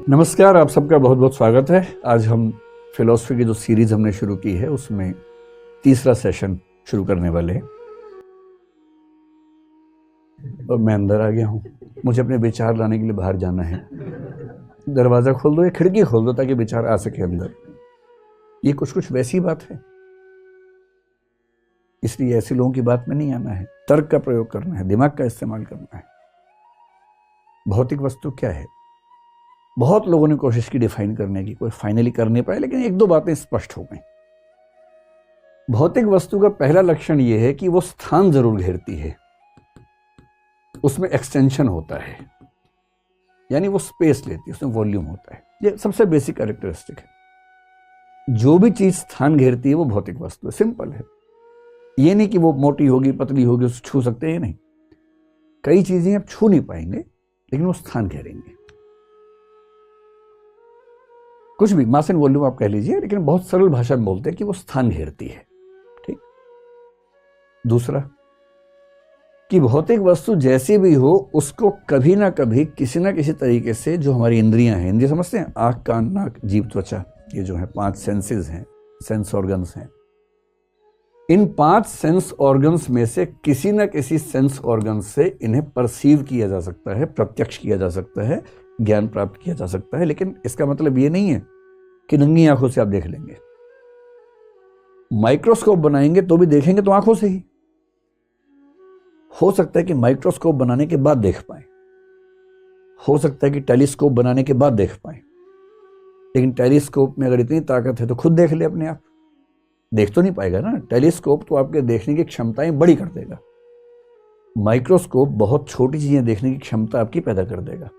नमस्कार, आप सबका बहुत बहुत स्वागत है। आज हम फिलॉसफी की जो सीरीज हमने शुरू की है उसमें तीसरा सेशन शुरू करने वाले हैं। और मैं अंदर आ गया हूँ, मुझे अपने विचार लाने के लिए बाहर जाना है। दरवाज़ा खोल दो या खिड़की खोल दो ताकि विचार आ सके अंदर। ये कुछ वैसी बात है, इसलिए ऐसे लोगों की बात में नहीं आना है। तर्क का प्रयोग करना है, दिमाग का इस्तेमाल करना है। भौतिक वस्तु क्या है? बहुत लोगों ने कोशिश की डिफाइन करने की, कोई फाइनली कर नहीं पाए, लेकिन एक दो बातें स्पष्ट हो गई। भौतिक वस्तु का पहला लक्षण यह है कि वो स्थान जरूर घेरती है, उसमें एक्सटेंशन होता है, यानी वो स्पेस लेती है, उसमें वॉल्यूम होता है। ये सबसे बेसिक कैरेक्टरिस्टिक है। जो भी चीज स्थान घेरती है वो भौतिक वस्तु है। सिंपल है। ये नहीं कि वो मोटी होगी पतली होगी उसको छू सकते हैं, नहीं। कई चीजें आप छू नहीं पाएंगे लेकिन वो स्थान घेरेंगे। कुछ भी मास एंड वॉल्यूम आप कह लीजिए, लेकिन बहुत सरल भाषा में बोलते हैं कि वो स्थान घेरती है। ठीक। दूसरा कि भौतिक वस्तु जैसी भी हो उसको कभी ना कभी किसी ना किसी तरीके से, जो हमारी इंद्रियां हैं, इंद्रिय समझते हैं, आंख कान नाक जीभ त्वचा, ये जो है 5 सेंसेस हैं, सेंस ऑर्गन्स हैं। इन 5 सेंस ऑर्गन्स में से किसी ना किसी सेंस ऑर्गन से इन्हें परसीव किया जा सकता है, प्रत्यक्ष किया जा सकता है, ज्ञान प्राप्त किया जा सकता है। लेकिन इसका मतलब ये नहीं है कि नंगी आंखों से आप देख लेंगे। माइक्रोस्कोप बनाएंगे तो भी देखेंगे तो आंखों से ही। हो सकता है कि माइक्रोस्कोप बनाने के बाद देख पाए, हो सकता है कि टेलीस्कोप बनाने के बाद देख पाए, लेकिन टेलीस्कोप में अगर इतनी ताकत है तो खुद देख ले अपने आप। देख तो नहीं पाएगा ना। टेलीस्कोप तो आपके देखने की क्षमताएं बड़ी कर देगा, माइक्रोस्कोप बहुत छोटी चीजें देखने की क्षमता आपकी पैदा कर देगा।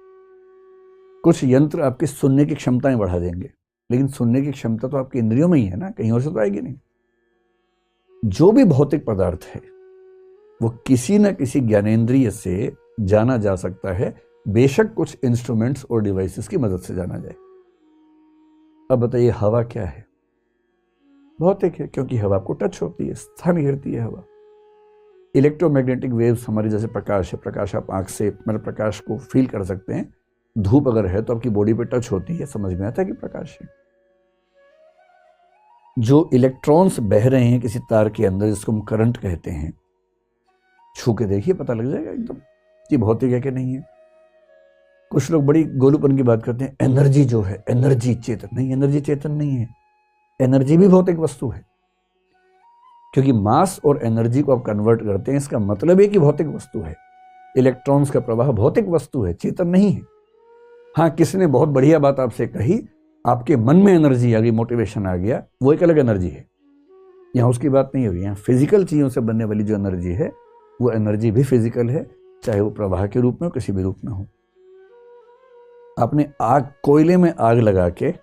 कुछ यंत्र आपकी सुनने की क्षमताएं बढ़ा देंगे, लेकिन सुनने की क्षमता तो आपकी इंद्रियों में ही है ना, कहीं और से तो आएगी नहीं। जो भी भौतिक पदार्थ है वो किसी न किसी ज्ञानेंद्रिय से जाना जा सकता है, बेशक कुछ इंस्ट्रूमेंट्स और डिवाइसेस की मदद से जाना जाए। अब बताइए, हवा क्या है? भौतिक है, क्योंकि हवा को टच होती है, स्थान घेरती है हवा। इलेक्ट्रोमैग्नेटिक वेव्स हमारे जैसे प्रकाश है, प्रकाश आप आंख से मतलब प्रकाश को फील कर सकते हैं। धूप अगर है तो आपकी बॉडी पे टच होती है, समझ में आता है कि प्रकाश है। जो इलेक्ट्रॉन्स बह रहे हैं किसी तार के अंदर, जिसको हम करंट कहते हैं, छू के देखिए पता लग जाएगा एकदम कि भौतिक है कि नहीं है। कुछ लोग बड़ी गोलूपन की बात करते हैं, एनर्जी जो है, एनर्जी चेतन नहीं। एनर्जी चेतन नहीं है, एनर्जी भी भौतिक वस्तु है। क्योंकि मास और एनर्जी को आप कन्वर्ट करते हैं, इसका मतलब है कि भौतिक वस्तु है। इलेक्ट्रॉन्स का प्रवाह भौतिक वस्तु है, चेतन नहीं है। हाँ, किसी ने बहुत बढ़िया बात आपसे कही, आपके मन में एनर्जी आ गई, मोटिवेशन आ गया, वो एक अलग एनर्जी है। यहाँ उसकी बात नहीं हो रही। यहाँ फिजिकल चीजों से बनने वाली जो एनर्जी है वो एनर्जी भी फिजिकल है, चाहे वो प्रवाह के रूप में हो, किसी भी रूप में हो। आपने आग, कोयले में आग लगा के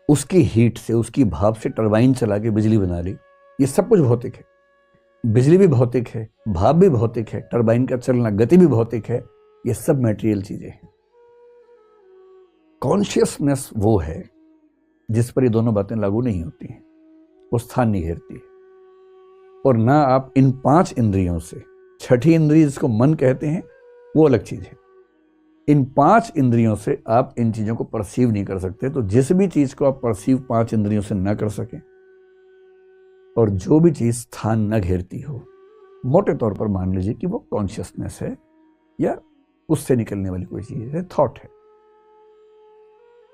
उसकी हीट से, उसकी भाप से टरबाइन चला के बिजली बना ली। ये सब कुछ भौतिक है। बिजली भी भौतिक है, भाप भी भौतिक है, टरबाइन का चलना, गति भी भौतिक है। ये सब मटेरियल चीजें हैं। कॉन्शियसनेस वो है जिस पर ये दोनों बातें लागू नहीं होती हैं, वो स्थान नहीं घेरती है। और ना आप इन 5 इंद्रियों से, छठी इंद्रिय जिसको मन कहते हैं वो अलग चीज है, इन 5 इंद्रियों से आप इन चीजों को परसीव नहीं कर सकते। तो जिस भी चीज को आप परसीव 5 इंद्रियों से ना कर सकें, और जो भी चीज स्थान न घेरती हो, मोटे तौर पर मान लीजिए कि वो कॉन्शियसनेस है या उससे निकलने वाली कोई चीज है, थॉट है।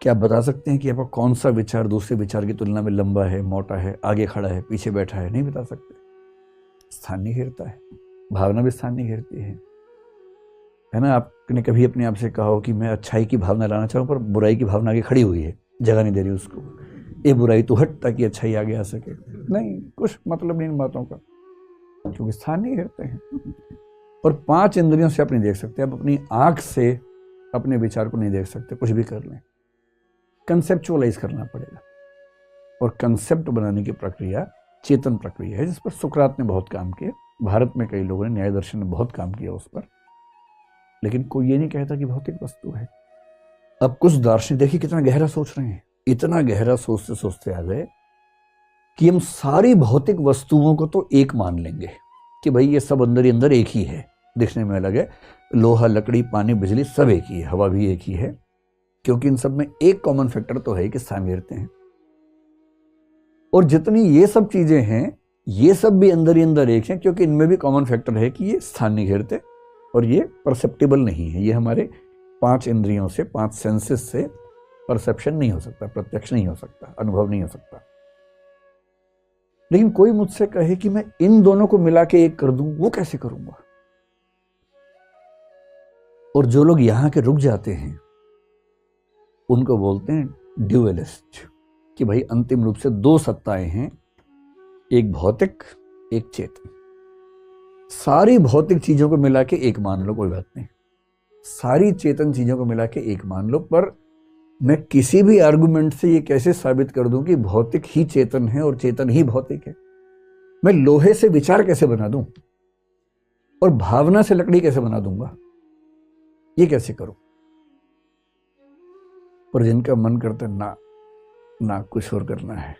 क्या आप बता सकते हैं कि आपका कौन सा विचार दूसरे विचार की तुलना में लंबा है, मोटा है, आगे खड़ा है, पीछे बैठा है? नहीं बता सकते। स्थान नहीं घेरता है। भावना भी स्थान नहीं घेरती है ना। आपने कभी अपने आप से कहा हो कि मैं अच्छाई की भावना लाना चाहूँ, पर बुराई की भावना आगे खड़ी हुई है, जगह नहीं दे रही उसको। ये बुराई तो हट ताकि अच्छाई आगे आ सके। नहीं, कुछ मतलब नहीं इन बातों का, क्योंकि स्थान नहीं घेरते हैं। और 5 इंद्रियों से आप नहीं देख सकते। आप अपनी आंख से अपने विचार को नहीं देख सकते, कुछ भी कर लें। कंसेप्चुअलाइज करना पड़ेगा, और कंसेप्ट बनाने की प्रक्रिया चेतन प्रक्रिया है, जिस पर सुकरात ने बहुत काम किया। भारत में कई लोगों ने, न्याय दर्शन ने बहुत काम किया उस पर, लेकिन कोई ये नहीं कहता कि भौतिक वस्तु है। अब कुछ दार्शनिक देखिए कितना गहरा सोच रहे हैं, इतना गहरा सोचते सोचते आ गए कि हम सारी भौतिक वस्तुओं को तो एक मान लेंगे कि भाई ये सब अंदर ही अंदर एक ही है, दिखने में अलग है। लोहा, लकड़ी, पानी, बिजली सब एक ही है, हवा भी एक ही है, क्योंकि इन सब में एक कॉमन फैक्टर तो है कि स्थान घेरते हैं। और जितनी ये सब चीजें हैं, ये सब भी अंदर ही अंदर एक हैं, क्योंकि इनमें भी कॉमन फैक्टर है कि ये स्थान नहीं घेरते और ये परसेप्टिबल नहीं है। ये हमारे 5 इंद्रियों से, 5 सेंसेस से परसेप्शन नहीं हो सकता, प्रत्यक्ष नहीं हो सकता, अनुभव नहीं हो सकता। लेकिन कोई मुझसे कहे कि मैं इन दोनों को मिला के एक कर दूं, वो कैसे करूंगा? और जो लोग यहां के रुक जाते हैं उनको बोलते हैं ड्यूअलिस्ट, कि भाई अंतिम रूप से 2 सत्ताएं हैं, एक भौतिक, एक चेतन। सारी भौतिक चीजों को मिला के एक मान लो, कोई बात नहीं, सारी चेतन चीजों को मिला के एक मान लो, पर मैं किसी भी आर्गुमेंट से ये कैसे साबित कर दूं कि भौतिक ही चेतन है और चेतन ही भौतिक है? मैं लोहे से विचार कैसे बना दूं और भावना से लकड़ी कैसे बना दूंगा? ये कैसे करूं? पर जिनका मन करता है ना कुछ और करना है,